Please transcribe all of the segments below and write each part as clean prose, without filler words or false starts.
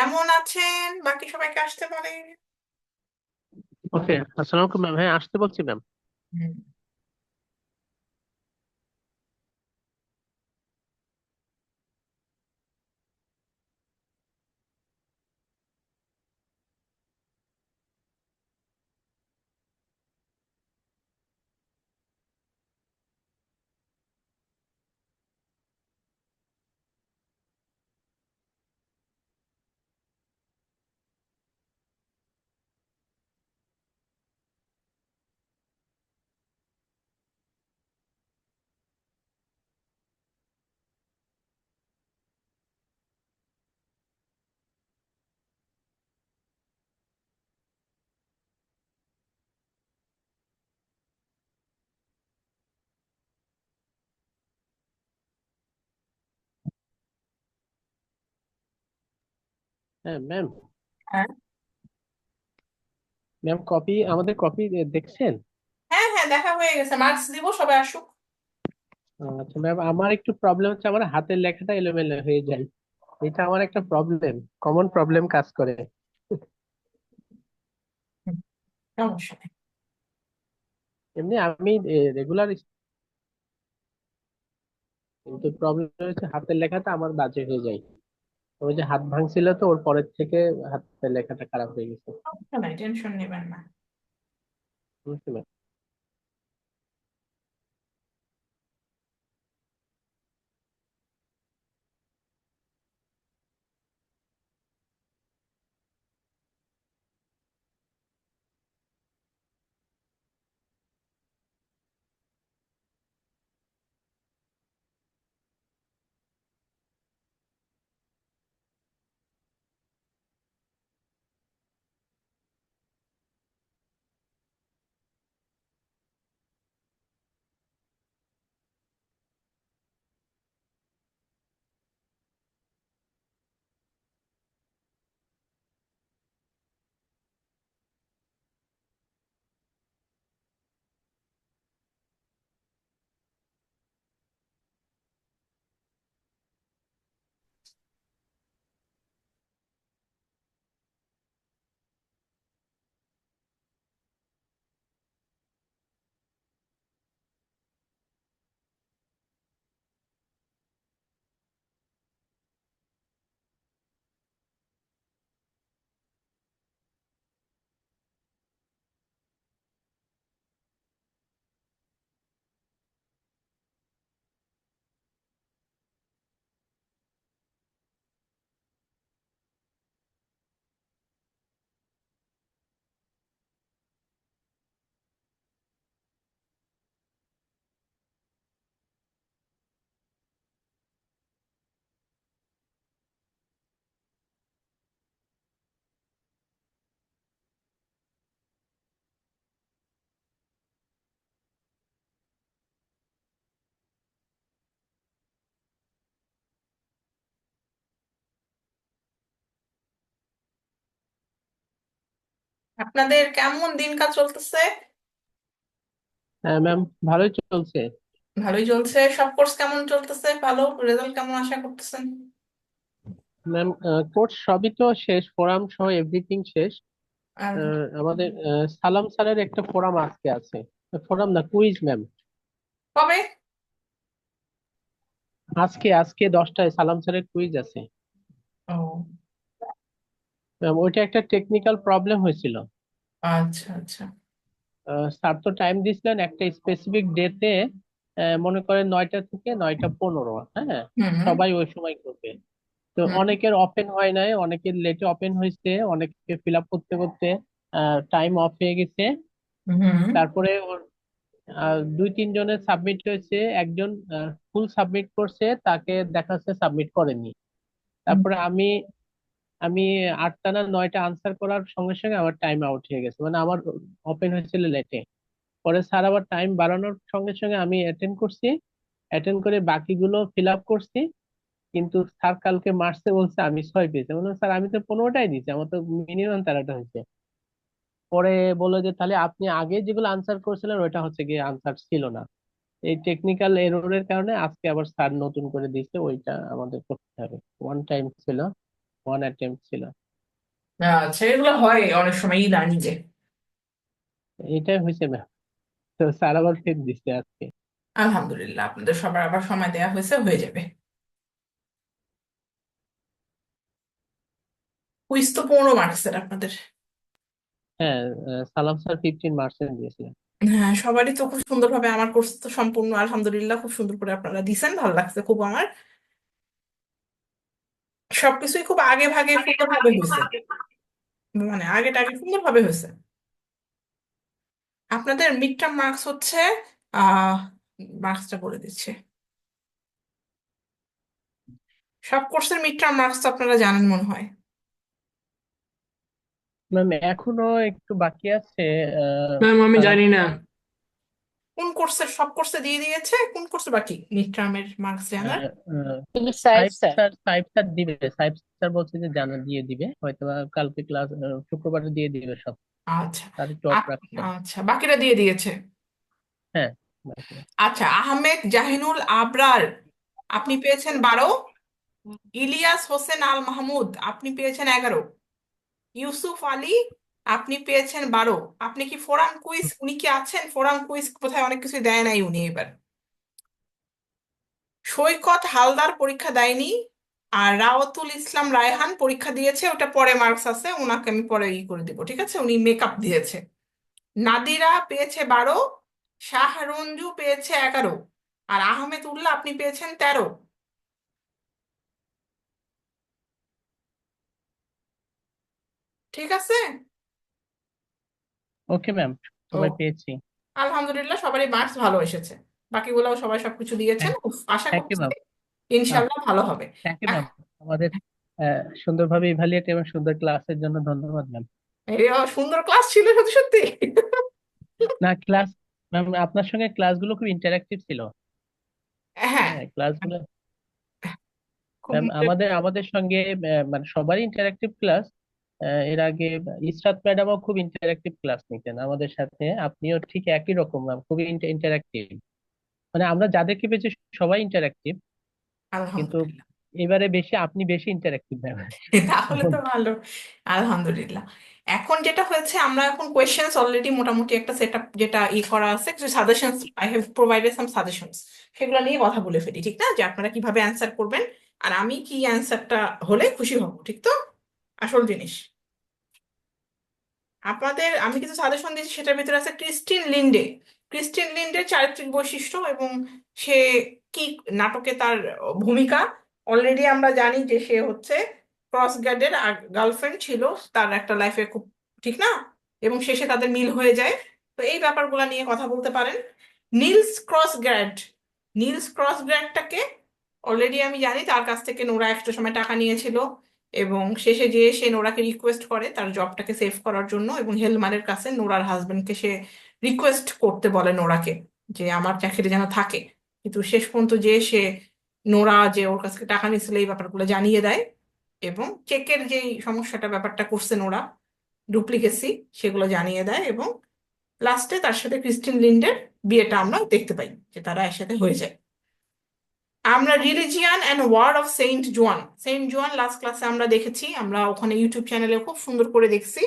কেমন আছেন? বাকি সবাইকে আসতে বলে। ওকে, আসসালামু আলাইকুম ম্যাম। হ্যাঁ, আসতে বলছি ম্যাম। হুম। হ্যাঁ ম্যাম। হ্যাঁ, ম্যাম, আমাদের কপি দেখছেন? হ্যাঁ, হ্যাঁ, দেখা হয়ে গেছে। মার্কস দিব, সবাই আসুক। আচ্ছা ম্যাম, আমার একটু প্রবলেম হচ্ছে, আমার হাতের লেখাটা এলোমেলো হয়ে যায়। এটা আমার একটা প্রবলেম, কমন প্রবলেম কাজ করে। হুম, সমস্যা নেই। এমনি আমি রেগুলার, কিন্তু প্রবলেম হচ্ছে হাতের লেখাটা আমার বাজে হয়ে যায়। ওই যে হাত ভাঙছিল, তো ওর পরের থেকে হাতের লেখাটা খারাপ হয়ে গেছে। সমস্যা নাই, টেনশন নেবেন না। বুঝতে আপনাদের কেমন দিনকাল চলতেছে? হ্যাঁ ম্যাম, ভালোই চলছে। ভালোই চলছে। সব কোর্স কেমন চলতেছে? ভালো রেজাল্ট কেমন আশা করতেছেন? ম্যাম, কোর্স সবই তো শেষ, ফোরাম সহ এভরিথিং শেষ। আর আমাদের সালাম স্যারের একটা ফোরাম আজকে আছে। ফোরাম না, কুইজ ম্যাম। কবে? আজকে আজকে 10টায় সালাম স্যারের কুইজ আছে। ও, ওইটা একটা টেকনিক্যাল প্রবলেম হয়েছিল। আচ্ছা, আচ্ছা। স্যার তো টাইম দিয়েছিলেন একটা স্পেসিফিক ডেতে, মনে করেন 9টা থেকে 9টা 15। হ্যাঁ, হুম, সবাই ওই সময় করবে। তো হুম, অনেকের ওপেন হয় নাই, অনেকের লেটে ওপেন হয়েছে, অনেকে ফিল আপ করতে করতে টাইম অফ হয়ে গেছে। হুম, তারপরে ওর 2-3 জনের সাবমিট হয়েছে, একজন ফুল সাবমিট করছে, তাকে দেখাচ্ছে সাবমিট করেনি। হুম, তারপরে আমি আমি 8টা না 9টা আনসার করার সঙ্গে সঙ্গে আমার টাইম আউট হয়ে গেছে, মানে আমার ওপেন হয়েছিল লেটে। পরে স্যার আবার টাইম বাড়ানোর সঙ্গে সঙ্গে আমি অ্যাটেন্ড করছি, অ্যাটেন্ড করে বাকিগুলো ফিল আপ করছি। কিন্তু স্যার কালকে মার্কসে বলছে আমি 6 পেয়েছি। বললাম স্যার, আমি তো 15টাই দিচ্ছি, আমার তো মিনিমাম 13টা হয়েছে। পরে বললো যে তাহলে আপনি আগে যেগুলো আনসার করেছিলেন ওইটা হচ্ছে গিয়ে আনসার ছিল না। এই টেকনিক্যাল এররের কারণে আজকে আবার স্যার নতুন করে দিয়েছে, ওইটা আমাদের করতে হবে। ওয়ান টাইম ছিল। ওয়ান অ্যাটেম্প ছিল। আচ্ছা, এগুলো হয় অনেক সময় ই লার্নিং। এটাই হয়েছে ম্যাম। তো স্যার আবার ফের দিচ্ছে আজকে। আলহামদুলিল্লাহ, আপনাদের সবার আবার সময় দেয়া হয়েছে, হয়ে যাবে। কুইজ তো 15 মার্কসের আপনাদের। হ্যাঁ, সালাম স্যার 15 মার্কস দিয়েছিলেন। হ্যাঁ, সবারই তো খুব সুন্দরভাবে, আমার কোর্স তো সম্পূর্ণ আলহামদুলিল্লাহ খুব সুন্দর করে আপনারা দিছেন, ভালো লাগছে খুব আমার। সবকিছুই খুব আগে ভাগে সুন্দরভাবে হয়েছে, মানে আগে টাগে সুন্দরভাবে হয়েছে। আপনাদের মিড টার্ম মার্কস হচ্ছে, আহ মার্কসটা বলে দিচ্ছে, সব কোর্সের মিড টার্ম মার্কস তো আপনারা জানেন মনে হয়। ম্যাম এখনো একটু বাকি আছে। ম্যাম আমি সালাম জানি না স্যার কোন কোর্সের, সব কোর্সে দিয়ে দিয়েছে, কোন কোর্সে বাকি মিড টার্মের মার্কস জানার। সাইব স্যার, সাইব স্যার দিবে। সাইব স্যার বলছে যে জানা দিয়ে দিবে হয়তো বা কালকে ক্লাস, শুক্রবারে দিয়ে দিবে সব। আচ্ছা। তার একটু অফ আপ- রাখছে। আচ্ছা, বাকিরা দিয়ে দিয়েছে। হ্যাঁ, বাকি। আচ্ছা, আহমেদ জাহিনুল আবরার আপনি পেয়েছেন 12। ইলিয়াস হোসেন আল মাহমুদ আপনি পেয়েছেন 11। ইউসুফ আলী আপনি পেয়েছেন 12। আপনি কি ফোরাম কুইজ, উনি কি আছেন ফোরাম কুইজ, কোথায় অনেক কিছু দেয় নাই উনি এবার। সৈকত হালদার পরীক্ষা দেয়নি। আর রাওয়াতুল ইসলাম রায়হান পরীক্ষা দিয়েছে, ওটা পরে মার্কস আছে, ওনাকে আমি পরে ই করে দিব, ঠিক আছে, উনি মেকআপ দিয়েছে। নাদিরা পেয়েছে 12। শাহরঞ্জু পেয়েছে 11। আর আহমেদ উল্লাহ আপনি পেয়েছেন 13। ঠিক আছে। ওকে ম্যাম, ও, সবাই পেয়েছি। আলহামদুলিল্লাহ সবারই মার্কস ভালো এসেছে। বাকিগুলাও সবাই সবকিছু দিয়েছেন, থ্যাংক উফ, আশা থ্যাংক ইউ করছি ম্যাম। ইনশাল্লাহ ভালো হবে। থ্যাংক ইউ ম্যাম, আমাদের সুন্দরভাবে ইভালুয়েট এবং সুন্দর ক্লাসের জন্য ধন্যবাদ ম্যাম। সুন্দর ক্লাস ছিল সত্যি সত্যি। না ক্লাস, ম্যাম আপনার সঙ্গে ক্লাসগুলো খুব ইন্টারাক্টিভ ছিল। হ্যাঁ, হ্যাঁ, ক্লাসগুলো খুব ম্যাম আমাদের আমাদের সঙ্গে মানে সবারই ইন্টারাক্টিভ ক্লাস। এর আগে ইসরাত ম্যাডামও খুব ইন্টারাক্টিভ ক্লাস নিতেন আমাদের সাথে। আপনিও ঠিক একই রকম ম্যাম, খুবই ইন্টারাক্টিভ। মানে আমরা যাদেরকে পেয়েছি সবাই ইন্টারাক্টিভ, কিন্তু আলহামদুলিল্লাহ। এবারে বেশি আপনি বেশি ইন্টারাক্টিভ ম্যাম। তাহলে তো ভালো। আলহামদুলিল্লাহ। এখন যেটা হয়েছে, আমরা এখন কোয়েশ্চেন্স অলরেডি মোটামুটি একটা সেট আপ যেটা করা আছে, কিছু suggestions, I have provided some suggestions, সেগুলো নিয়ে কথা বলে ফেলি, ঠিক না, যে আপনারা কিভাবে অ্যান্সার করবেন আর আমি কি অ্যান্সারটা হলে খুশি হব, ঠিক তো, আসল জিনিস। আপনাদের আমি কিছু সাজেশন দিয়েছি, সেটার ভিতরে আছে ক্রিস্টিন লিন্ডে। ক্রিস্টিন লিন্ডের চারিত্রিক বৈশিষ্ট্য এবং সে কি নাটকে তার ভূমিকা। অলরেডি আমরা জানি যে সে হচ্ছে ক্রস গার্ডের গার্লফ্রেন্ড ছিল তার একটা লাইফে, খুব ঠিক না, এবং শেষে তাদের মিল হয়ে যায়। তো এই ব্যাপারগুলো নিয়ে কথা বলতে পারেন। নিলস ক্রস গ্র্যাড, নিলস ক্রস গ্র্যাডটাকে অলরেডি আমি জানি তার কাছ থেকে নোরা একটা সময় টাকা নিয়েছিল, এবং শেষে যে সে নোরাকে রিকোয়েস্ট করে তার জবটাকে সেভ করার জন্য, এবং হেলমারের কাছে নোরার হাজবেন্ডকে সে রিকোয়েস্ট করতে বলে নোরাকে যে আমার চাকরি যেন থাকে। কিন্তু শেষ পর্যন্ত যে সে, নোরা যে ওর কাছ থেকে টাকা নিয়েছিল এই ব্যাপারগুলো জানিয়ে দেয়, এবং চেকের যে সমস্যাটা ব্যাপারটা করছে নোরা, ডুপ্লিকেসি, সেগুলো জানিয়ে দেয়, এবং লাস্টে তার সাথে ক্রিস্টিন লিন্ডের বিয়েটা আমরা দেখতে পাই, যে তারা একসাথে হয়ে যায়। আমরা religion and war of Saint Joan, Saint Joan last ক্লাসে আমরা দেখেছি, আমরা ওখানে ইউটিউব চ্যানেলে খুব সুন্দর করে দেখছি।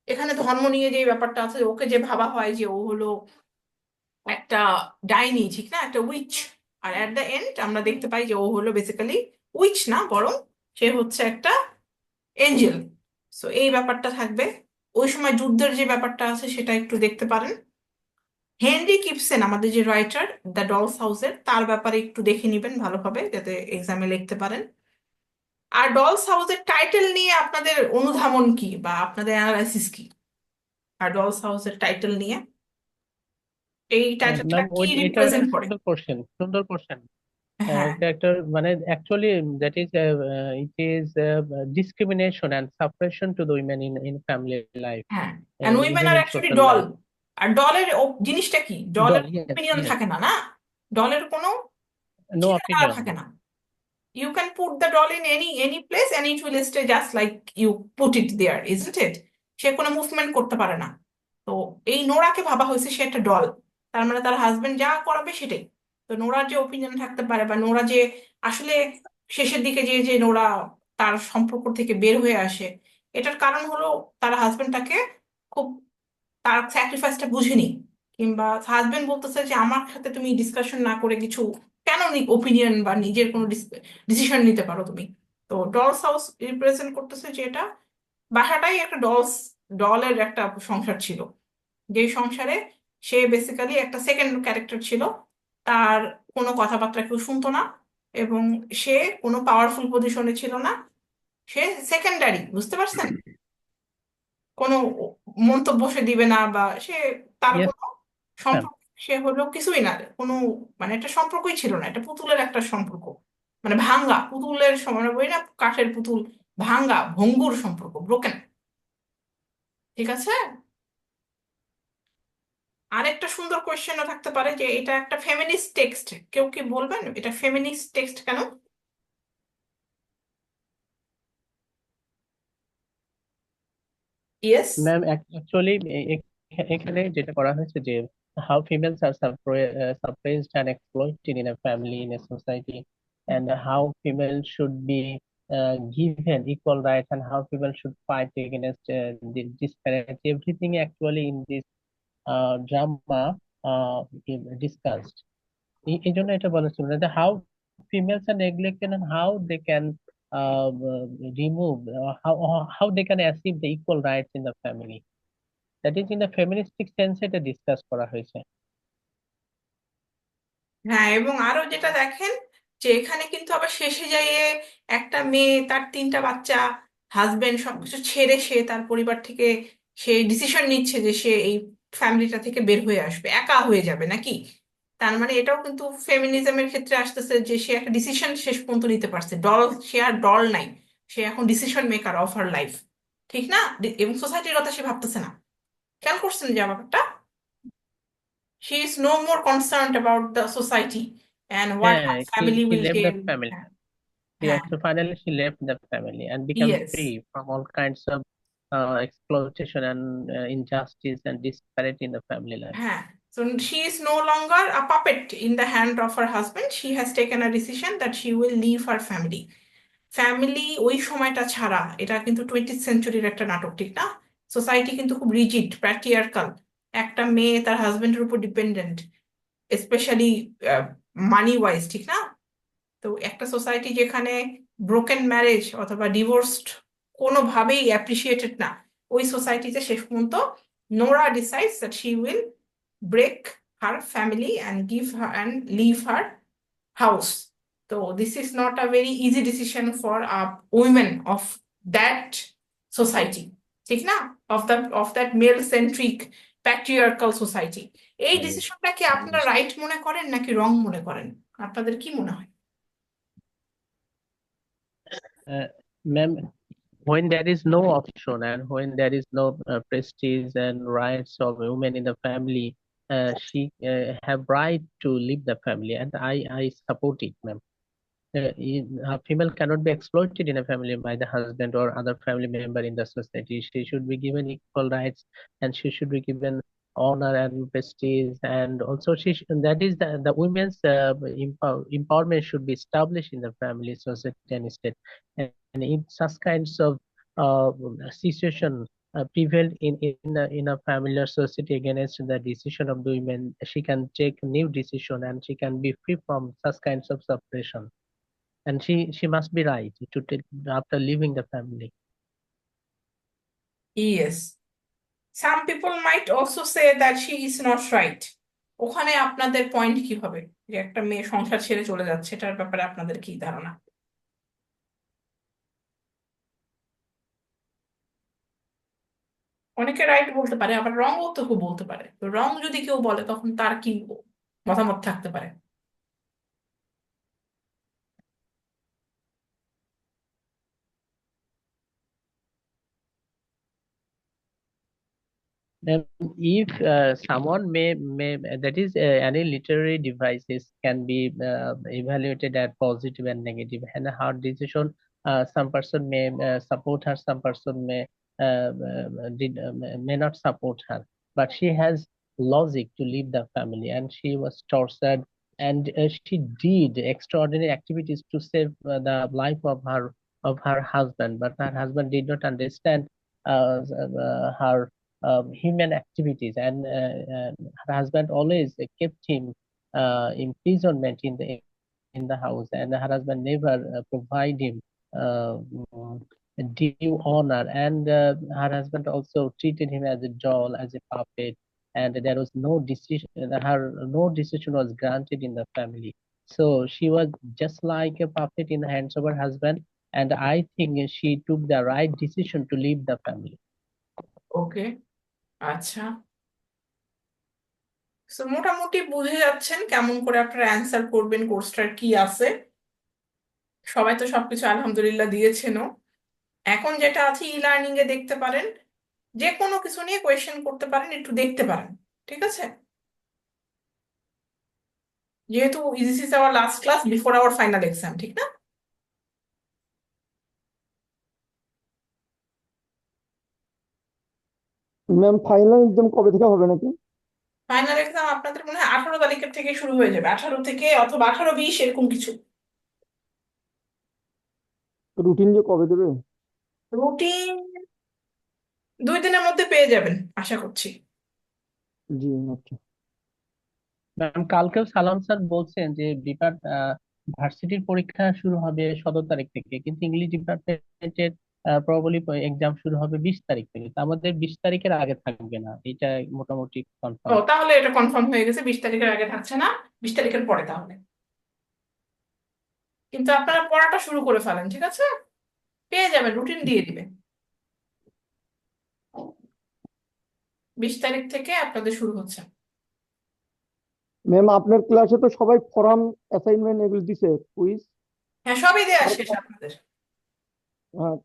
এখানে ধর্ম নিয়ে যে ব্যাপারটা আছে, ওকে যে ভাবা হয় যে ও হলো একটা ডাইনি, ঠিক না, একটা উইচ, আর অ্যাট দ্য এন্ড আমরা দেখতে পাই যে ও হলো বেসিক্যালি উইচ না, বরং সে হচ্ছে একটা এঞ্জেল। সো এই ব্যাপারটা থাকবে। ওই সময় যুদ্ধের যে ব্যাপারটা আছে সেটা একটু দেখতে পারেন। হেনরি কিপসেন আমাদের যে রাইটার দ্য ডলস হাউসের, তার ব্যাপারে একটু দেখে নিবেন ভালোভাবে, যাতে এক্সামে লিখতে পারেন। আর ডলস হাউসের টাইটেল নিয়ে আপনাদের অনুধাবন কি বা আপনাদের অ্যানালাইসিস কি, আর ডলস হাউসের টাইটেল নিয়ে, এই টাইটেলটা ম্যাম কি ওই এটা রিপ্রেজেন্ট করে। সুন্দর কোশ্চেন, সুন্দর কোশ্চেন। হ্যাঁ। এটা একটা মানে actually that is it is discrimination and suppression to the women in family life, হ্যাঁ, and women even are in actually social doll. Life. আর ডলের জিনিসটা কি, ডলের ডল, ইয়েস ওপিনিয়ন ইয়েস। থাকে না, না, ডলের কোনো নো চিন্তাধারা অপিনিয়ন। থাকে না। You can put the doll in any place and it will stay just like you put it there, isn't it? সে কোনো মুভমেন্ট করতে পারে না। তো এই নোরাকে ভাবা হয়েছে সে একটা ডল, তার মানে তার হাজবেন্ড যা করাবে সেটাই। তো নোরার যে ওপিনিয়ন থাকতে পারে, বা নোরা যে আসলে শেষের দিকে যে যে নোরা তার সম্পর্ক থেকে বের হয়ে আসে, এটার কারণ হলো তার হাজবেন্ড তাকে খুব, তার স্যাক্রিফাইসটা বুঝেনি, কিংবা হাজবেন্ড বলতেছে যে আমার সাথে তুমি ডিসকাশন না করে কিছু কেন ওপিনিয়ন বা নিজের কোনো ডিসিশন নিতে পারো তুমি। তো ডলস হাউস রিপ্রেজেন্ট করতেছে যে এটা বাসাটাই একটা ডলের একটা সংসার ছিল, যে সংসারে সে বেসিক্যালি একটা সেকেন্ড ক্যারেক্টার ছিল। তার কোনো কথাবার্তা কেউ শুনতো না, এবং সে কোনো পাওয়ারফুল পজিশনে ছিল না, সে সেকেন্ডারি, বুঝতে পারছেন? কোনো মন্তব্য সে দিবে না, বা সে তার ইয়েস কোনো ম্যাম। সম্পর্ক, সে হলো কিছুই না, কোনো মানে একটা সম্পর্কই ছিল না, এটা পুতুলের একটা সম্পর্ক, মানে ভাঙ্গা পুতুলের সমান বই না, কাঠের পুতুল, ভাঙ্গা ভঙ্গুর সম্পর্ক, ব্রোকেন। ঠিক আছে। আরেকটা সুন্দর কোয়েশ্চেনও থাকতে পারে যে এটা একটা ফেমিনিস্ট টেক্সট, কেউ কি বলবেন এটা ফেমিনিস্ট টেক্সট কেন? ইয়েস। ম্যাম অ্যাকচুয়ালি এখানে যেটা করা হয়েছে যে how females are suppressed and exploited in a family, in a society, and how females should be given equal rights, and how females should fight against disparity. Everything actually in this drama discussed. এই জন্য এটা বলা ছিল যে how females are neglected and how they can remove, how they can achieve the equal rights in the family. That is in the feministic sense এটা discuss করা হয়েছে। হ্যাঁ, এবং আরো যেটা দেখেন যে এখানে কিন্তু আবার শেষে যাইয়ে একটা মেয়ে, তার তিনটা বাচ্চা, হাজবেন্ড সবকিছু ছেড়ে সে তার পরিবার থেকে সে ডিসিশন নিচ্ছে যে সে এই ফ্যামিলিটা থেকে বের হয়ে আসবে, একা হয়ে যাবে নাকি। তার মানে এটাও কিন্তু ফেমিনিজমের ক্ষেত্রে আসতেছে যে সে একটা ডিসিশন শেষ পর্যন্ত নিতে পারছে, সে আর ডল নাই, সে এখন decision maker of her life. ঠিক না? এবং সোসাইটির কথা সে ভাবতেছে না। খেয়াল করছেন যে ব্যাপারটা, she is no more concerned about the society and what হ্যাঁ, her family she will left the tell. family. হ্যাঁ। Yeah, হ্যাঁ। so finally she left the family and became Yes. free from all kinds of exploitation and injustice and disparity in the family life. হ্যাঁ, so she is no longer a puppet in the hand of her husband. She has taken a decision that she will leave her family. Family ওই সময়টা ছাড়া, এটা কিন্তু 20th সেঞ্চুরির একটা নাটক, ঠিক না? সোসাইটি কিন্তু খুব রিজিড, প্যাট্রিয়ার্কাল। একটা মেয়ে তার হাজবেন্ডের উপর ডিপেন্ডেন্ট, স্পেশালি মানি ওয়াইজ, ঠিক না? তো একটা সোসাইটি যেখানে ব্রোকেন ম্যারেজ অথবা ডিভোর্সড কোনোভাবেই অ্যাপ্রিসিয়েটেড না, ওই সোসাইটিতে শেষ পর্যন্ত Nora decides that she will break her family and give her and leave her house. তো this is not a very easy decision for a women of that society, ঠিক না? Of that male centric patriarchal society. এই ডিসিশনটা কি আপনারা right মনে করেন নাকি রং মনে করেন? আপনাদের কি মনে হয়? Ma'am, when there is no option and when there is no prestige and rights of women in the family, she have right to leave the family, and I support it, ma'am. A female cannot be exploited in a family by the husband or other family member in the society. She should be given equal rights, and she should be given honor and prestige. And also, that is the women's empowerment should be established in the family, society, and state. And if such kinds of uh, situation prevail in a family or society against the decision of the women, she can take new decision and she can be free from such kinds of suppression, and she must be right to take after leaving the family. Yes. Some people might also say that she is not right. ওখানে আপনাদের point কি হবে, যে একটা মেয়ে সংসার ছেড়ে চলে যাচ্ছে, এটার ব্যাপারে আপনাদের কি ধারণা? অনেকে রাইট বলতে পারে, আবার রংও তো কেউ বলতে পারে। তো রং যদি কেউ বলে তখন তার কি মতামত থাকতে পারে? If someone may that is any literary devices can be evaluated as positive and negative, and a hard decision. Some person may support her, some person may not support her, but she has logic to leave the family, and she was tortured, and she did extraordinary activities to save the life of her of her husband, but her husband did not understand her human activities, and her husband always kept him imprisonment in the house, and her husband never provide him uh, mm, due honor, and her husband also treated him as a doll, as a puppet, and there was no decision was granted in the family. So she was just like a puppet in the hands of her husband, and I think she took the right decision to leave the family. ওকে, আচ্ছা। তো মোটামুটি বুঝে যাচ্ছেন কেমন করে আপনারা answer করবেন, কোর্সটার কি আছে। সবাই তো সবকিছু আলহামদুলিল্লাহ দিয়েছেনও। এখন যেটা আছে ই লার্নিং এ দেখতে পারেন, যে কোনো কিছু নিয়ে কোয়েশ্চেন করতে পারেন, একটু দেখতে পারেন, ঠিক আছে? যেহেতু this is our last class before hour final exam, ঠিক না? ম্যাম ফাইনাল এক্সাম কবে থেকে হবে নাকি? ফাইনাল এক্সাম আপনাদের মনে হয় 18 তারিখের থেকে শুরু হয়ে যাবে, 18 থেকে অথবা 18-20 এরকম কিছু। রুটিন যে কবে দেবে? রুটিন 2 দিনের মধ্যে পেয়ে যাবেন আশা করছি। জি আচ্ছা। ম্যাম, কালকেও সালাম স্যার বলছেন যে ভার্সিটির পরীক্ষা শুরু হবে 17 তারিখ থেকে, কিন্তু ইংলিশ ডিপার্টমেন্টের প্রবাবলি এক্সাম শুরু হবে 20 তারিখ থেকে। তো আমাদের 20 তারিখের আগে থাকবে না, এটা মোটামুটি ও, কনফার্ম। তাহলে এটা কনফার্ম হয়ে গেছে, 20 তারিখের আগে থাকছে না, 20 তারিখের পরে তাহলে। কিন্তু আপনারা পড়াটা শুরু করে ফেলেন, ঠিক আছে? পেয়ে যাবেন, রুটিন দিয়ে দিবে। 20 তারিখ থেকে আপনাদের শুরু হচ্ছে। ম্যাম আপনার ক্লাসে তো সবাই ফর্ম অ্যাসাইনমেন্ট এগুলো দিছে, কুইজ। হ্যাঁ, সবই দেয়া আর শেষ আপনাদের।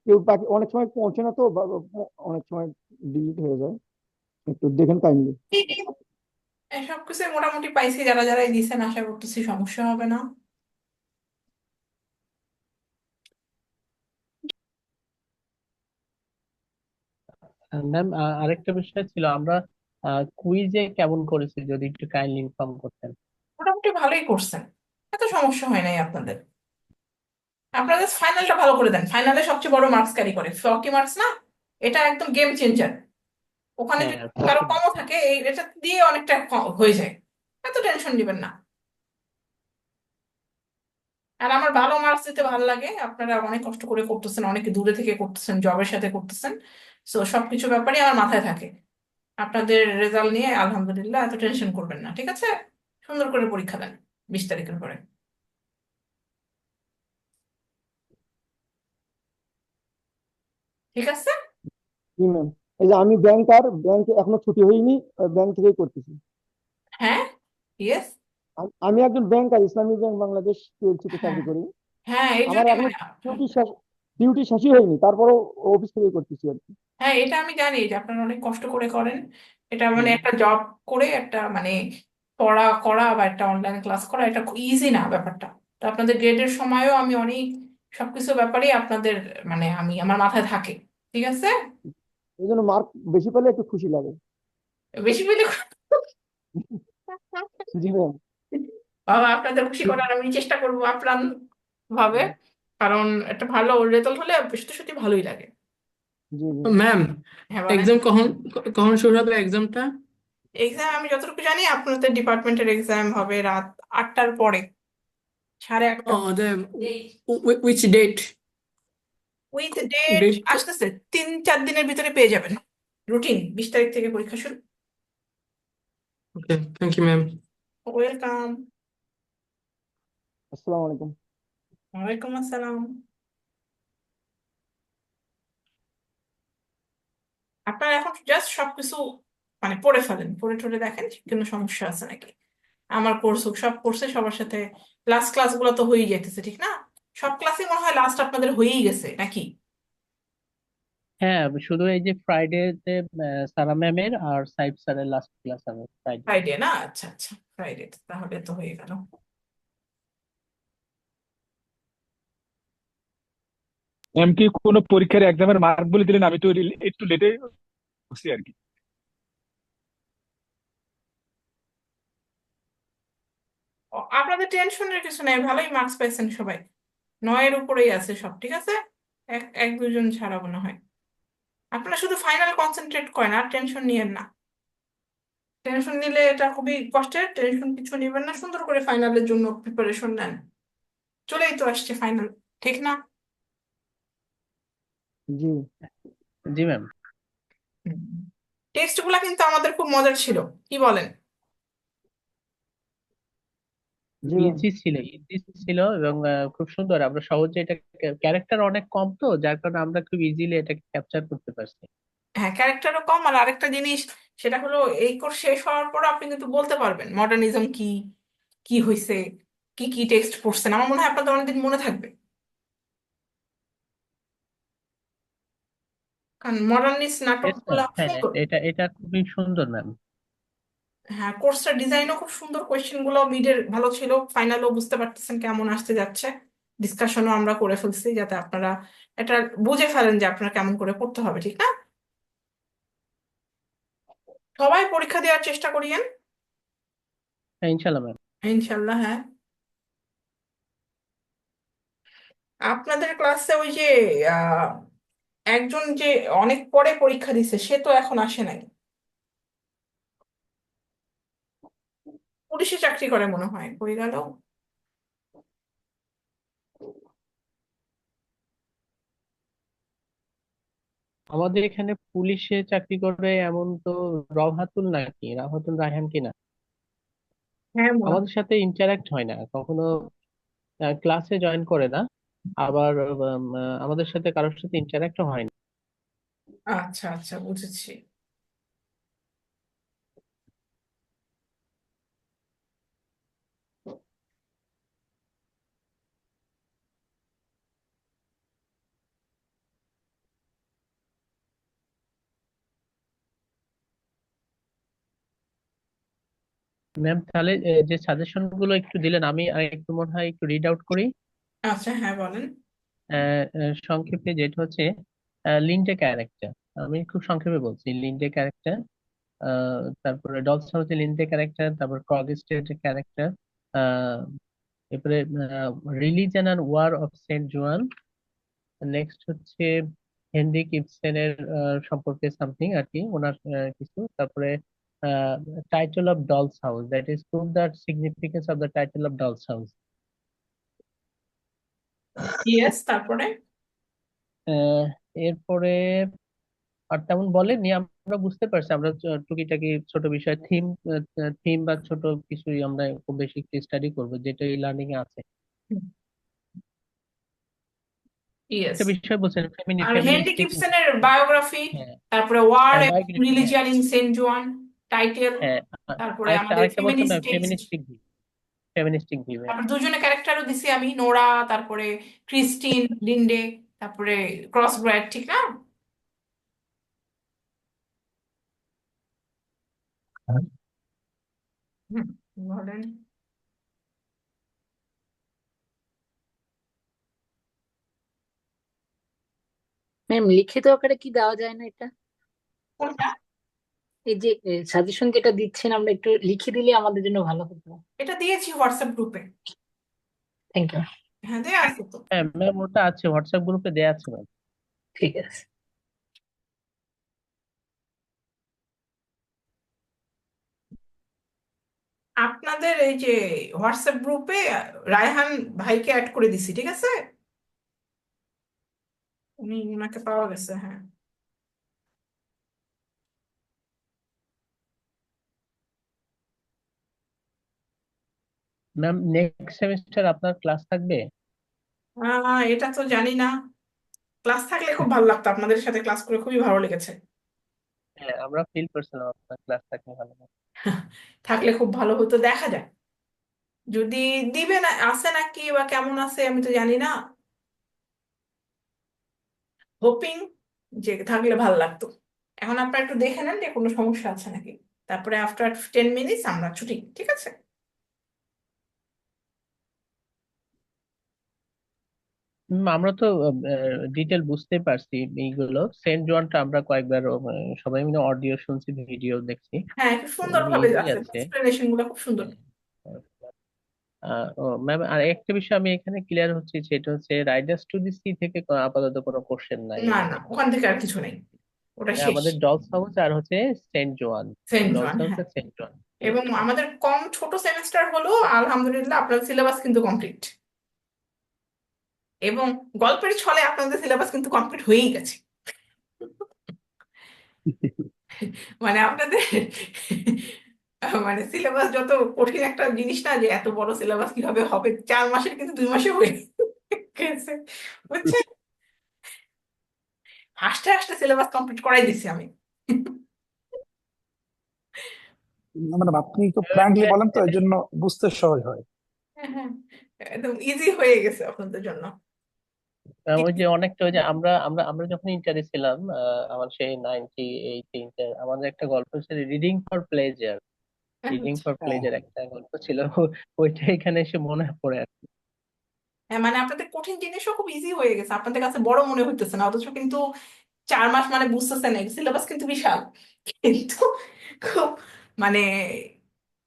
কেউ বাকি অনেক সময় পৌঁছে না তো অনেক সময় ডিলিট হয়ে যায়, একটু দেখেন কাইন্ডলি। সবকিছু মোটামুটি পাইছি, যারা যারাই দিছেন আশা করতেছি সমস্যা হবে না। ম্যাম, আরেকটা বিষয় ছিল, আমরা কুইজে কেমন করেছি যদি একটু কাইন্ডলি ইনফর্ম করতেন। মোটামুটি ভালোই করছেন, এত সমস্যা হয় নাই আপনাদের। আপনাদের ফাইনালটা ভালো করে দেন, ফাইনালে সবচেয়ে বড় মার্কস ক্যারি করে 40 মার্কস না, এটা একদম গেম চেঞ্জার। ওখানে হ্যাঁ, যদি কারো 40 কমও থাকে, এটা দিয়ে অনেকটা হয়ে যায়, এত টেনশন নেবেন না। আর আমার ভালো মার্কস দিতে ভালো লাগে, আপনারা অনেক কষ্ট করে করতেছেন, অনেক দূরে থেকে করতেছেন, জবের সাথে করতেছেন। তো সবকিছু ব্যাপারই আমার মাথায় থাকে। আপনাদের রেজাল্ট নিয়ে আলহামদুলিল্লাহ, এত টেনশন করবেন না, ঠিক আছে? সুন্দর করে পরীক্ষা দেন 20 তারিখের পরে, ঠিক আছে? জি ম্যাম। এই যে আমি ব্যাংকার, ব্যাংকে এখনো ছুটি হয়নি, ব্যাংক থেকেই করতেছি। হ্যাঁ, ইয়েস। আমি একজন ব্যাংকার, ইসলামী ব্যাংক বাংলাদেশ পিএলসি তে হ্যাঁ, চাকরি করি। হ্যাঁ, এই আমার জন্যই এখনো হয়। ডিউটি শেষ, ডিউটি শেষই হয়নি, তারপরও অফিস থেকেই করতেছি আর কি। হ্যাঁ, এটা আমি জানি যে আপনারা অনেক কষ্ট করে করেন। এটা মানে হুম। একটা জব করে একটা মানে পড়া করা বা একটা অনলাইন ক্লাস করা, এটা ইজি না ব্যাপারটা। তো আপনাদের গ্রেডের সময়ও আমি অনেক সবকিছু ব্যাপারেই আপনাদের মানে আমি আমার মাথায় থাকে, ঠিক আছে? এই জন্য মার্ক বেশি পেলে একটু খুশি লাগে। বেশি পেলে জি ম্যাম। বাবা, আপনাদের খুশি করার আমি চেষ্টা করবো আপ্রাণ ভাবে, কারণ একটা ভালো রেজাল্ট হলে সত্যি সত্যি ভালোই লাগে। জি জি। ম্যাম, হ্যাঁ, বলেন। এক্সাম কখন কখন শুরু হবে এক্সামটা? এক্সাম আমি যতটুকু জানি আপনাদের ডিপার্টমেন্টের এক্সাম হবে রাত 8টার পরে, 8:30। ও, which date? With date date? আসতেছে, 3-4 দিনের ভিতরে পেয়ে যাবেন। রুটিন 20 তারিখ থেকে পরীক্ষা শুরু। ওকে, থ্যাংক ইউ ম্যাম। ওয়েলকাম। আসসালামু আলাইকুম। ওয়ালাইকুম আসসালাম। আপনারা এখন জাস্ট সবকিছু মানে পড়ে ফেলেন, পড়ে টড়ে দেখেন কোনো সমস্যা আছে নাকি। আমার কোর্স সব কোর্সে সবার সাথে লাস্ট ক্লাসগুলো তো হয়েই যাইতেছে, ঠিক না? সব ক্লাসই মনে হয় লাস্ট আপনাদের হয়েই গেছে নাকি? হ্যাঁ, শুধু এই যে ফ্রাইডেতে সারা ম্যামের আর সাইব স্যারের লাস্ট ক্লাস হবে ফ্রাইডে। ফ্রাইডে না? আচ্ছা, আচ্ছা, ফ্রাইডে তাহলে তো হয়ে গেল। এম কি কোনো পরীক্ষার এক্সামের মার্ক বলে দিলেন? আমি তো একটু লেটে বসছি আর কি। আপনাদের টেনশনের কিছু নেই, ভালোই মার্কস পাইছেন সবাই, 9-এর উপরেই আছে সব, ঠিক আছে? এক এক দুজন ছাড়া মনে হয়। আপনারা শুধু ফাইনাল কনসেন্ট্রেট করেন, আর টেনশন নিয়েন না। টেনশন নিলে এটা খুবই কষ্টের। টেনশন কিছু নেবেন না, সুন্দর করে ফাইনালের জন্য প্রিপারেশন নেন। চলেই তো আসছে ফাইনাল, ঠিক না? জি। জি ম্যাম। টেক্সট গুলা কিন্তু আমাদের খুব মজার ছিল, কি বলেন? জি ম্যাম। ইজি ছিল এবং খুব সুন্দর, আমরা সহজে এটা, ক্যারেক্টার অনেক কম তো যার কারণে আমরা খুব ইজিলি এটাকে ক্যাপচার করতে পারছি। হ্যাঁ, ক্যারেক্টারও কম। আর আরেকটা জিনিস, সেটা হলো এই কোর্স শেষ হওয়ার পর আপনি কিন্তু বলতে পারবেন মডার্নিজম কি, কি হয়েছে, কি কি টেক্সট পড়ছেন। আমার মনে হয় আপনাদের অনেকদিন মনে থাকবে, কারণ মডার্নিস্ট নাটক ইয়েস ম্যাম, গুলা হ্যাঁ, সুন্দর। এটা এটা খুবই সুন্দর ম্যাম। হ্যাঁ, কোর্সটার ডিজাইনও খুব সুন্দর, কোয়েশ্চেন গুলো মিডের ভালো ছিল, ফাইনালও বুঝতে পারতেছেন কেমন আসতে যাচ্ছে। ডিসকাশনও আমরা করে ফেলছি যাতে আপনারা এটা বুঝে ফেলেন যে আপনারা কেমন করে পড়তে হবে, ঠিক না? সবাই পরীক্ষা দেওয়ার চেষ্টা করিয়েন। হ্যাঁ, ইনশাল্লাহ ম্যাম। ইনশাল্লাহ, হ্যাঁ। আপনাদের ক্লাসে ওই যে আহ, একজন যে অনেক পরে পরীক্ষা দিছে, সে তো এখন আসে নাই। পুলিশে চাকরি করে মনে হয়, কই গেল? আমাদের এখানে পুলিশে চাকরি করে এমন তো রাহাতুল রায়হান কিনা, হ্যাঁ, মনে হয়। আমাদের সাথে ইন্টারাক্ট হয় না কখনো, ক্লাসে জয়েন করে না, আবার আমাদের সাথে কারোর সাথে ইন্টারাক্টও হয় না। আচ্ছা আচ্ছা, বুঝেছি। ম্যাম তাহলে যে সাজেশন গুলো একটু দিলেন, আমি একটু মনে হয় একটু রিড আউট করি। আচ্ছা, হ্যাঁ বলেন। সংক্ষেপে যেটা হচ্ছে লিন্ডে ক্যারেক্টার, আমি খুব সংক্ষেপে বলছি। লিন্ডে ক্যারেক্টার, তারপরে ডলস হাউসে লিন্ডে ক্যারেক্টার, তারপর কগস্টের ক্যারেক্টার, এরপরে religion and war of Saint Joan, next হচ্ছে হেনরিক ইবসেনের সম্পর্কে সামথিং আর কি, ওনার কিছু, তারপরে title of doll's house, that is prove the significance of the title of doll's house. Yes, তারপরে? এরপরে আর তেমন বলেননি, আমরা বুঝতে পারছি, আমরা টুকিটাকি ছোট বিষয়, থিম বা ছোট কিছুই আমরা খুব বেশি স্টাডি করবো যেটা এই লার্নিং এ আছে। ইয়েস। একটা বিষয় বলছেন আর হেনরি ফেমিনিস্টিক। কিপসনের বায়োগ্রাফি, হ্যাঁ, তারপরে ওয়ার হ্যাঁ, এবং বায়োগ্রাফি, হ্যাঁ, রিলিজিয়ান ইন সেন্ট জোয়ান, টাইটেল, হ্যাঁ। তারপরে আরেকটা আমাদের আরেকটা বলছেন ফেমিনিস্ট না, টেক্সট। ফেমিনিস্টিক ভিউ, হ্যাঁ। তারপর দুজনে ক্যারেক্টারও দিছি আমি, নোরা, তারপরে ক্রিস্টিন লিন্ডে, তারপরে ক্রস গ্রাড, ঠিক না? হুম, বলেন। ম্যাম, লিখিত আকারে কি দেওয়া যায় না এটা? কোনটা? এই যে সাজেশন যেটা দিচ্ছেন, আমরা একটু লিখে দিলে আমাদের জন্য ভালো হতো। এটা দিয়েছি হোয়াটসঅ্যাপ গ্রুপে। Thank you. হ্যাঁ, দেয়া আছে তো। হ্যাঁ ম্যাম, ওটা আছে, হোয়াটসঅ্যাপ গ্রুপে দেয়া আছে ম্যাম। ঠিক আছে। আপনাদের এই যে হোয়াটসঅ্যাপ গ্রুপে রায়হান ভাইকে অ্যাড করে দিছি, ঠিক আছে? উনাকে পাওয়া গেছে, হ্যাঁ। ম্যাম নেক্সট সেমিস্টার আপনার ক্লাস থাকবে? এটা তো জানি না। ক্লাস থাকলে খুব ভালো লাগতো, আপনাদের সাথে ক্লাস করে খুবই ভালো লেগেছে। হ্যাঁ, আমরা ফিল করছিলাম আপনার ক্লাস থাকলে ভালো হবে। থাকলে খুব ভালো হতো, দেখা যাক যদি দিবে না, আছে নাকি বা কেমন আছে আমি তো জানি না। হোপিং যে থাকলে ভালো লাগতো। এখন আপনারা একটু দেখে নেন যে কোনো সমস্যা আছে নাকি, তারপরে আফটার 10 মিনিটস আমরা ছুটি, ঠিক আছে? আমরা তো ডিটেল বুঝতে পারছি এইগুলো। সেন্ট জোয়ানটা আমরা কয়েকবার সবাই মিলে অডিও শুনছি, ভিডিও দেখছি, হ্যাঁ, খুব সুন্দর এমনি ভাবে ইজি আছে, আছে। এক্সপ্লেনেশন গুলো খুব সুন্দর। ও ম্যাম, আর একটা বিষয় আমি এখানে ক্লিয়ার হচ্ছে, সেটা হচ্ছে রাইডার্স টু দি সি থেকে আপাতত কোনো কোশ্চেন নাই না না, এখানে। ওখান থেকে আর কিছু নেই, ওটা মানে শেষ। আমাদের ডলস হাউস আর হচ্ছে সেন্ট জোয়ান। সেন্ট ডলস জন, হাউস হ্যাঁ। আর সেন্ট জোয়ান। এবং আমাদের কম ছোট সেমিস্টার হলো, আলহামদুলিল্লাহ আপনার সিলেবাস কিন্তু কমপ্লিট, এবং গল্পের ছলে আপনাদের সিলেবাস কিন্তু কমপ্লিট হয়েই গেছে। মানে আপনাদের মানে সিলেবাস যত কঠিন একটা জিনিস না, যে এত বড় সিলেবাস কিভাবে হবে 4 মাসের, কিন্তু 2 মাসে হয়ে গেছে, বুঝছেন? হাসতে হাসতে সিলেবাস কমপ্লিট করাই দিছি আমি। মানে আপনি তো ফ্র্যাঙ্কলি বলেন তো এই হ্যাঁ, জন্য বুঝতে সহজ হয়। হ্যাঁ, একদম ইজি হয়ে গেছে আপনাদের জন্য। ওই যে অনেকটা, ওই যে আমরা আমরা আমরা যখন ইন্টারে ছিলাম, আমার সেই 98 ইন্টার, আমাদের একটা গল্প ছিল reading for pleasure. Reading for হ্যাঁ, প্লেজার একটা গল্প ছিল, ওইটা এখানে এসে মনে পড়ে আর কি। হ্যাঁ, মানে আপনাদের কঠিন জিনিসও খুব ইজি হয়ে গেছে, আপনাদের কাছে বড় মনে হইতেছে না, অথচ কিন্তু 4 মাস মানে বুঝতেছেন, সিলেবাস কিন্তু বিশাল, কিন্তু খুব মানে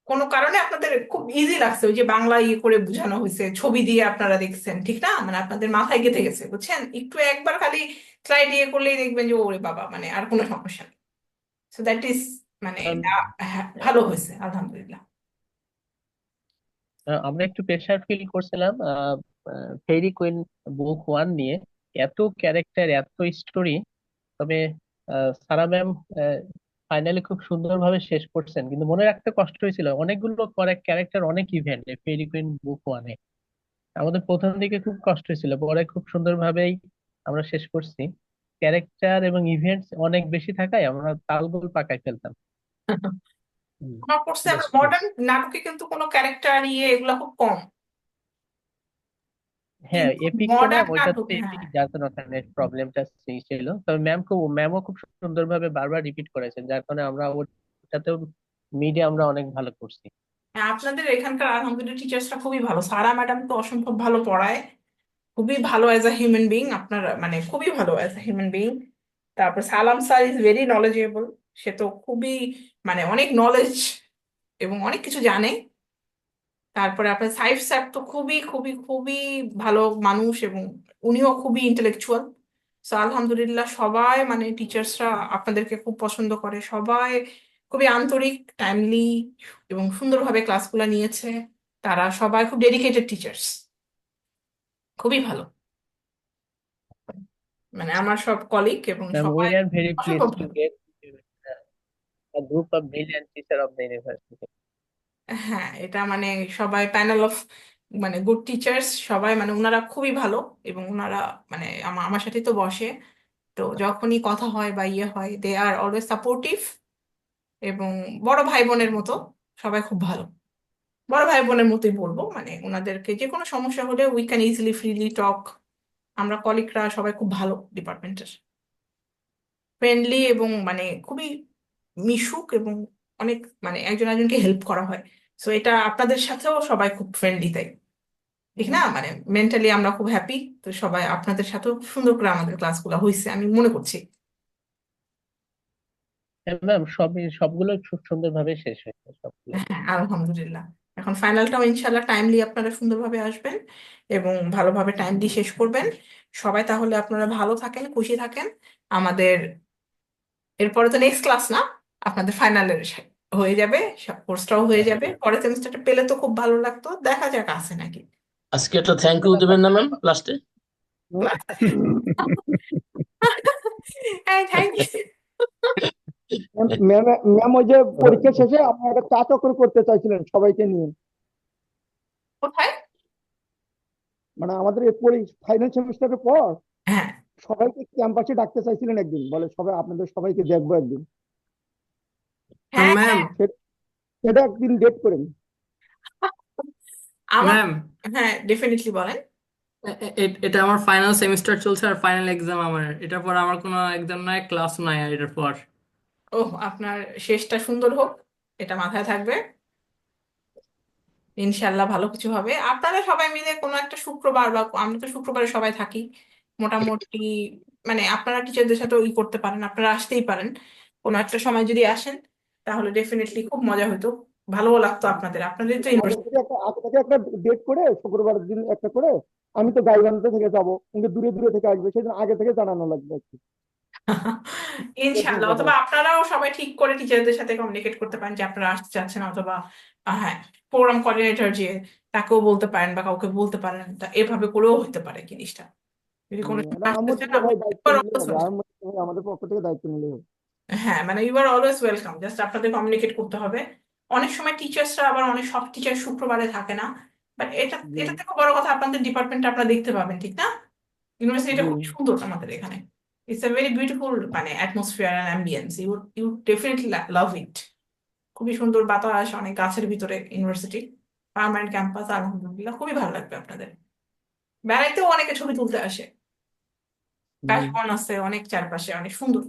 কোনো কারণে আপনাদের খুব ইজি লাগছে, ওই যে বাংলা ইয়ে করে বোঝানো হয়েছে, ছবি দিয়ে আপনারা দেখছেন, ঠিক না? মানে আপনাদের মাথায় গেঁথে গেছে, বুঝছেন? একটু একবার খালি স্লাইড ইয়ে করলেই দেখবেন যে ওরে বাবা, মানে আর কোনো সমস্যা নেই। সো দ্যাট ইজ মানে কারণ, এটা, হ্যাঁ, ভালো হয়েছে আলহামদুলিল্লাহ। আমরা একটু প্রেশার ফিল করছিলাম ফেরি কুইন বুক ওয়ান নিয়ে। এত ক্যারেক্টার, এত স্টোরি। তবে সারা ম্যাম ফাইনালি খুব সুন্দরভাবে শেষ করছেন, কিন্তু মনে রাখতে কষ্ট হয়েছিল অনেকগুলো ক্যারেক্টার, অনেক ইভেন্ট ফেরি কুইন বুক ওয়ানে। আমাদের প্রথম দিকে খুব কষ্ট হয়েছিল, পরে খুব সুন্দরভাবেই আমরা শেষ করছি। ক্যারেক্টার এবং ইভেন্টস অনেক বেশি থাকায় আমরা তালগোল পাকায় ফেলতাম। আমার পড়ছে, আমরা বুঝতে পেরেছি। মডার্ন নাটকে কিন্তু কোনো ক্যারেক্টার ইয়ে এগুলো খুব কম, হ্যাঁ, কিন্তু এপিক তো ম্যাম, মডার্ন ওইটা তো নাটক, হ্যাঁ। এপিক, যার জন্য ওখানে প্রবলেমটা ছিল। তবে ম্যামও খুব সুন্দরভাবে বারবার রিপিট করেছেন, যার কারণে আমরা ওটাতেও মিডিয়া আমরা অনেক ভালো করছি। হ্যাঁ, আপনাদের এখানকার আলহামদুলিল্লাহ টিচার্সরা খুবই ভালো, সারা ম্যাডাম তো অসম্ভব ভালো পড়ায়, খুবই ভালো অ্যাজ আ হিউম্যান বিং, আপনার মানে খুবই ভালো অ্যাজ আ হিউম্যান বিং। তারপর সালাম স্যার ইজ ভেরি নলেজেবল, সে তো খুবই মানে অনেক নলেজ এবং অনেক কিছু জানে। তারপরে আপনার সাইফ স্যার তো খুবই খুবই খুবই ভালো মানুষ, এবং উনিও খুবই ইন্টেলেকচুয়াল। সো আলহামদুলিল্লাহ সবাই মানে টিচার্সরা আপনাদেরকে খুব পছন্দ করে, সবাই খুবই আন্তরিক, টাইমলি এবং সুন্দরভাবে ক্লাসগুলো নিয়েছে। তারা সবাই খুব ডেডিকেটেড টিচার্স, খুবই ভালো, মানে আমার সব কলিগ এবং ম্যাম, উই সবাই আর ভেরি প্লিজ অসম্ভব টু ভালো। Get a group of brilliant teacher of the university. হ্যাঁ, এটা মানে সবাই প্যানেল অফ মানে গুড টিচার্স, সবাই মানে ওনারা খুবই ভালো, এবং ওনারা মানে আমার সাথে তো বসে, তো যখনই কথা হয় বা ইয়ে হয় দে আর অলওয়েজ সাপোর্টিভ, এবং বড় ভাই বোনের মতো, সবাই খুব ভালো, বড় ভাই বোনের মতোই বলবো, মানে ওনাদেরকে যে কোনো সমস্যা হলে উই ক্যান ইজিলি ফ্রিলি টক। আমরা কলিগরা সবাই খুব ভালো ডিপার্টমেন্টের, ফ্রেন্ডলি, এবং মানে খুবই মিশুক, এবং অনেক মানে একজন একজনকে হেল্প করা হয়। সো এটা আপনাদের সাথেও সবাই খুব ফ্রেন্ডলি, তাই ঠিক না? মানে মেন্টালি আমরা খুব হ্যাপি, তো সবাই আপনাদের সাথেও সুন্দর করে আমাদের ক্লাসগুলো হয়েছে আমি মনে করছি। হ্যাঁ ম্যাম, সবগুলো খুব সুন্দরভাবে শেষ হয়েছে সবগুলো। হ্যাঁ, আলহামদুলিল্লাহ। এখন ফাইনালটাও ইনশাল্লাহ টাইমলি আপনারা সুন্দরভাবে আসবেন এবং ভালোভাবে টাইমলি শেষ করবেন। সবাই তাহলে আপনারা ভালো থাকেন, খুশি থাকেন। আমাদের এরপরে তো নেক্সট ক্লাস না, আপনাদের ফাইনালের হয়ে যাবে, কোর্সটাও হয়ে হ্যাঁ, যাবে, পরের সেমিস্টারটা পেলে তো খুব ভালো লাগতো, দেখা যাক আছে নাকি আজকে একটা থ্যাংক ইউ দেবেন না ম্যাম লাস্টে? ক্লাসে। হ্যাঁ, থ্যাংক ইউ। ম্যাম, ম্যাম ওই যে পরীক্ষা শেষে আপনারা একটা চা চক্র করতে চাইছিলেন সবাইকে নিয়ে, কোথায়? মানে আমাদের এই ফাইনাল সেমিস্টারের পর হ্যাঁ, সবাইকে ক্যাম্পাসে ডাকতে চাইছিলেন একদিন, বলে সবাই আপনাদের সবাইকে দেখবো একদিন। হ্যাঁ, ম্যাম, হ্যাঁ, সেটা একদিন ডেট করেন। আমার, ম্যাম, হ্যাঁ ডেফিনেটলি বলেন। এটা আমার ফাইনাল সেমিস্টার চলছে আর ফাইনাল এক্সাম আমার, এটার পর আমার কোনো এক্সাম নাই, ক্লাস নাই আর এটার পর। ওহ, আপনার শেষটা সুন্দর হোক, এটা মাথায় থাকবে, ইনশাল্লাহ ভালো কিছু হবে। আপনারা সবাই মিলে কোনো একটা শুক্রবার, বা আমরা তো শুক্রবারে সবাই থাকি মোটামুটি, মানে আপনারা টিচারদের সাথে ই করতে পারেন, আপনারা আসতেই পারেন কোনো একটা সময় যদি আসেন, তাহলে ডেফিনেটলি খুব মজা হতো। ভালোও লাগতো আপনাদের আপনাদের তো ইউনিভার্সিটি। আগে থেকে একটা ডেট করে শুক্রবার দিন একটা করে, আমি তো গাইবান্ধা থেকে যাবো, কিন্তু দূরে দূরে থেকে আসবে, সেদিন আগে থেকে জানানো লাগবে আর কি। এরকম ইনশাল্লাহ, কথা। অথবা আপনারাও সবাই ঠিক করে টিচারদের সাথে কমিউনিকেট করতে পারেন যে আপনারা আসতে চাচ্ছেন, অথবা হ্যাঁ, প্রোগ্রাম কোঅর্ডিনেটর যে তাকেও বলতে পারেন বা কাউকে বলতে পারেন, তা এভাবে করেও হতে পারে জিনিসটা। যদি কোনো না, সময় আসতে আমার চান তো আপনি ভাই দায়িত্ব নিলেই হবে, আমাদের পক্ষ থেকে দায়িত্ব নিলেই হবে। হ্যাঁ, মানে you are always welcome, just আপনাদের কমিউনিকেট করতে হবে। অনেক সময় টিচার্সরা আবার অনেক সব টিচার শুক্রবারে থাকে না, বাট এটা জি এটা থেকে বড় কথা আপনাদের ডিপার্টমেন্টটা আপনারা দেখতে পাবেন, ঠিক না? ইউনিভার্সিটিটা জি খুব সুন্দর আমাদের এখানে। ইটস এ ভেরি বিউটিফুল মানে atmosphere and ambience, you definitely love it. খুবই সুন্দর বাতাস, অনেক গাছের ভিতরে ইউনিভার্সিটি, পার্মানেন্ট ক্যাম্পাস, আলহামদুলিল্লাহ খুবই ভালো লাগবে আপনাদের। বেড়াইতেও অনেকে ছবি তুলতে আসে, জি। কাশবন আছে অনেক চারপাশে, অনেক সুন্দর।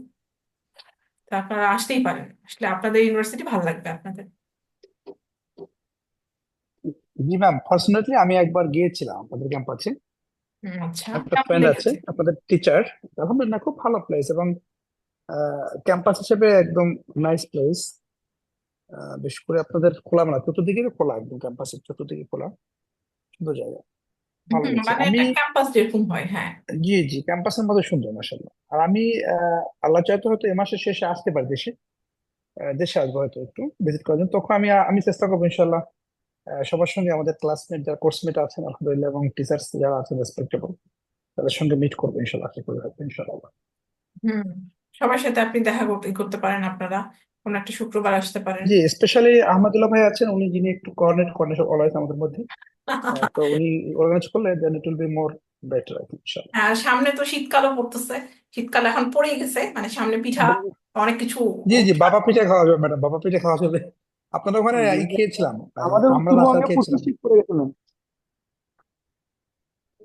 তো আপনারা আসতেই পারেন, আসলে আপনাদের ইউনিভার্সিটি ভালো লাগবে আপনাদের। জি ম্যাম, ফর্চুনেটলি আমি একবার গিয়েছিলাম আপনাদের ক্যাম্পাসে। আচ্ছা, একটা কেমন ফ্রেন্ড আছে লেগেছে? আপনাদের টিচার, আলহামদুলিল্লাহ খুব ভালো প্লেস, এবং ক্যাম্পাস হিসেবে একদম নাইস প্লেস। বিশেষ করে আপনাদের খোলামেলা, চতুর্দিকে খোলা, একদম ক্যাম্পাসের চতুর্দিকে খোলা, সুন্দর জায়গা, ভালো লেগেছে। মানে আমি একটা ক্যাম্পাস যেরকম হয়, হ্যাঁ। জি জি, ক্যাম্পাসের মধ্যে সুন্দর মাসাল্লাহ। আর আমি আল্লাহ চাইতে হয়তো এ মাসের শেষে আসতে পারি দেশে, দেশে আসবো হয়তো একটু ভিজিট করার জন্য। তখন আমি আমি চেষ্টা করবো ইনশাল্লাহ সবার সঙ্গে, আমাদের ক্লাসমেট যারা কোর্সমেট আছেন আলহামদুলিল্লাহ, এবং টিচার্স যারা আছেন রেসপেক্টেবল, তাদের সঙ্গে মিট করবো ইনশাল্লাহ, আশা করি হয়তো ইনশাল্লাহ। হুম, সবার সাথে আপনি দেখা করতে করতে পারেন, আপনারা কোন একটা শুক্রবার আসতে পারেন। জি, স্পেশালি আহমদুল্লাহ ভাই আছেন, উনি যিনি একটু কোঅর্ডিনেট করেন অলওয়েজ আমাদের মধ্যে। তো উনি অর্গানাইজ করলে then it will be more better, I think ইনশাল্লাহ। আর সামনে তো শীতকালও পড়তেছে, শীতকাল এখন পড়েই গেছে, মানে সামনে পিঠা অনেক কিছু। জি জি, বাবা পিঠা খাওয়া যাবে ম্যাডাম, বাবা পিঠা খাওয়া যাবে। আপনাদের ওখানে ই খেয়েছিলাম, আমাদের আমরার আচার উত্তরবঙ্গে প্রচুর খেয়েছিলাম। শীত পড়ে গেছে না।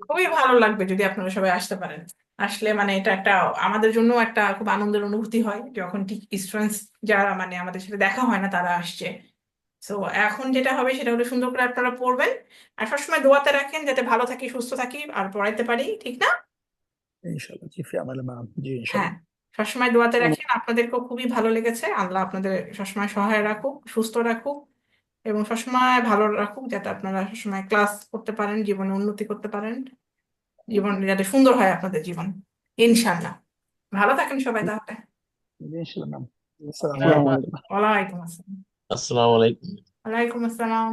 খুবই ভালো লাগবে যদি আপনারা সবাই আসতে পারেন। আসলে মানে এটা একটা আমাদের জন্য একটা খুব আনন্দের অনুভূতি হয় যখন স্টুডেন্টস যারা মানে আমাদের সাথে দেখা হয় না তারা আসছে। তো এখন যেটা হবে সেটা হলো সুন্দর করে আপনারা পড়বেন, আর সবসময় দোয়াতে রাখেন যাতে ভালো থাকি, সুস্থ থাকি, আর পড়াইতে পারি, ঠিক না? ইনশাল্লাহ, জি ফি আমাল ম্যাম, জি হ্যাঁ, ইনশাল্লাহ। সবসময় দোয়াতে রাখেন। আপনাদেরকেও খুবই ভালো লেগেছে, আল্লাহ আপনাদের সবসময় সহায় রাখুক, সুস্থ রাখুক, এবং সবসময় ভালো রাখুক, যাতে আপনারা সবসময় ক্লাস করতে পারেন, জীবনে উন্নতি করতে পারেন, জীবন যাতে সুন্দর হয় আপনাদের জীবন, ইনশাআল্লাহ। ভালো থাকেন সবাই তাহলে। জি ইনশাল্লাহ ম্যাম। আসসালামু আসসালামু আলাইকুম। আলাইকুম। ওয়ালাইকুম আসসালাম। আসসালামু আলাইকুম। ওয়ালাইকুম আসসালাম।